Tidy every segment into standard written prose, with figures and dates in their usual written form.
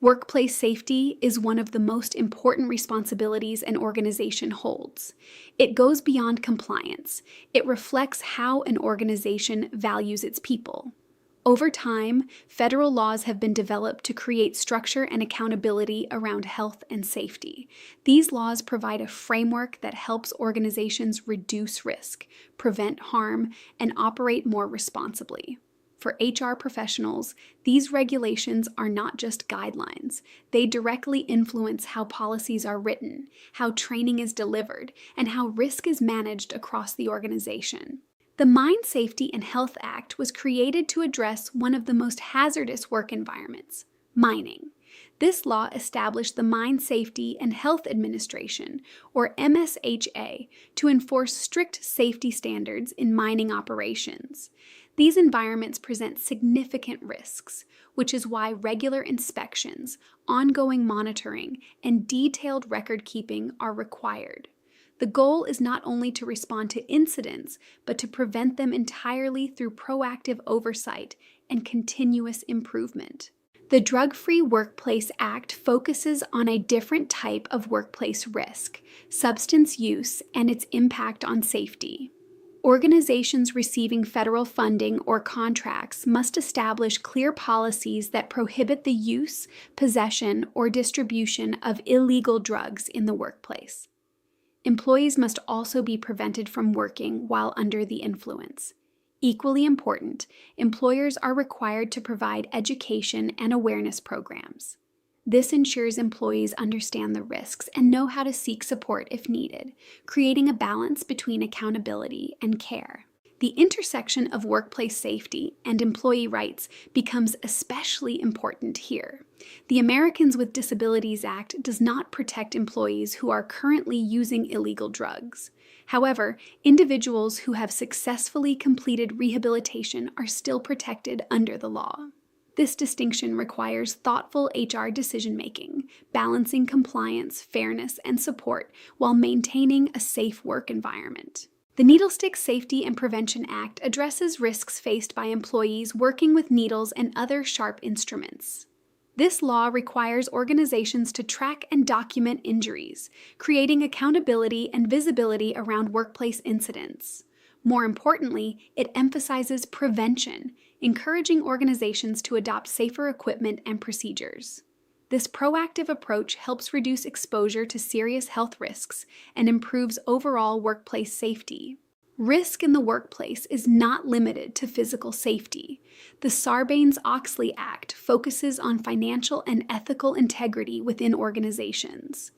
Workplace safety is one of the most important responsibilities an organization holds. It goes beyond compliance. It reflects how an organization values its people. Over time, federal laws have been developed to create structure and accountability around health and safety. These laws provide a framework that helps organizations reduce risk, prevent harm, and operate more responsibly. For HR professionals, these regulations are not just guidelines. They directly influence how policies are written, how training is delivered, and how risk is managed across the organization. The Mine Safety and Health Act was created to address one of the most hazardous work environments, mining. This law established the Mine Safety and Health Administration, or MSHA, to enforce strict safety standards in mining operations. These environments present significant risks, which is why regular inspections, ongoing monitoring, and detailed record keeping are required. The goal is not only to respond to incidents, but to prevent them entirely through proactive oversight and continuous improvement. The Drug-Free Workplace Act focuses on a different type of workplace risk, substance use, and its impact on safety. Organizations receiving federal funding or contracts must establish clear policies that prohibit the use, possession, or distribution of illegal drugs in the workplace. Employees must also be prevented from working while under the influence. Equally important, employers are required to provide education and awareness programs. This ensures employees understand the risks and know how to seek support if needed, creating a balance between accountability and care. The intersection of workplace safety and employee rights becomes especially important here. The Americans with Disabilities Act does not protect employees who are currently using illegal drugs. However, individuals who have successfully completed rehabilitation are still protected under the law. This distinction requires thoughtful HR decision-making, balancing compliance, fairness, and support while maintaining a safe work environment. The Needlestick Safety and Prevention Act addresses risks faced by employees working with needles and other sharp instruments. This law requires organizations to track and document injuries, creating accountability and visibility around workplace incidents. More importantly, it emphasizes prevention, encouraging organizations to adopt safer equipment and procedures. This proactive approach helps reduce exposure to serious health risks and improves overall workplace safety. Risk in the workplace is not limited to physical safety. The Sarbanes-Oxley Act focuses on financial and ethical integrity within organizations.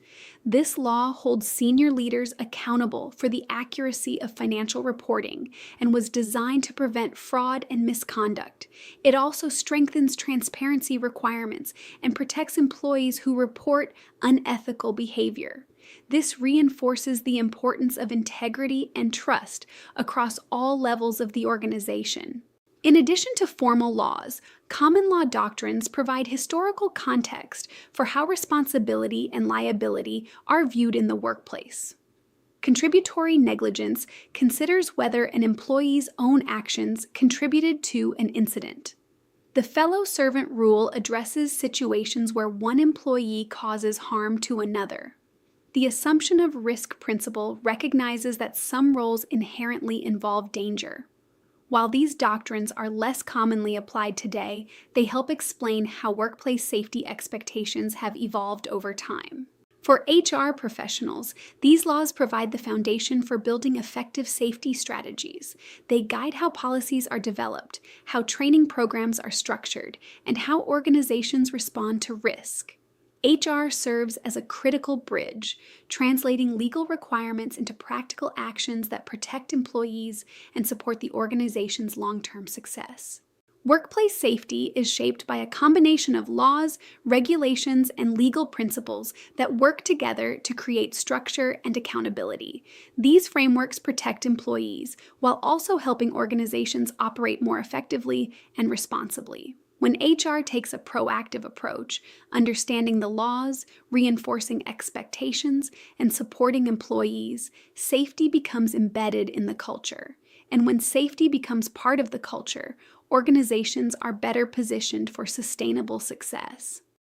This law holds senior leaders accountable for the accuracy of financial reporting and was designed to prevent fraud and misconduct. It also strengthens transparency requirements and protects employees who report unethical behavior. This reinforces the importance of integrity and trust across all levels of the organization. In addition to formal laws, common law doctrines provide historical context for how responsibility and liability are viewed in the workplace. Contributory negligence considers whether an employee's own actions contributed to an incident. The fellow servant rule addresses situations where one employee causes harm to another. The assumption of risk principle recognizes that some roles inherently involve danger. While these doctrines are less commonly applied today, they help explain how workplace safety expectations have evolved over time. For HR professionals, these laws provide the foundation for building effective safety strategies. They guide how policies are developed, how training programs are structured, and how organizations respond to risk. HR serves as a critical bridge, translating legal requirements into practical actions that protect employees and support the organization's long-term success. Workplace safety is shaped by a combination of laws, regulations, and legal principles that work together to create structure and accountability. These frameworks protect employees while also helping organizations operate more effectively and responsibly. When HR takes a proactive approach, understanding the laws, reinforcing expectations, and supporting employees, safety becomes embedded in the culture. And when safety becomes part of the culture, organizations are better positioned for sustainable success.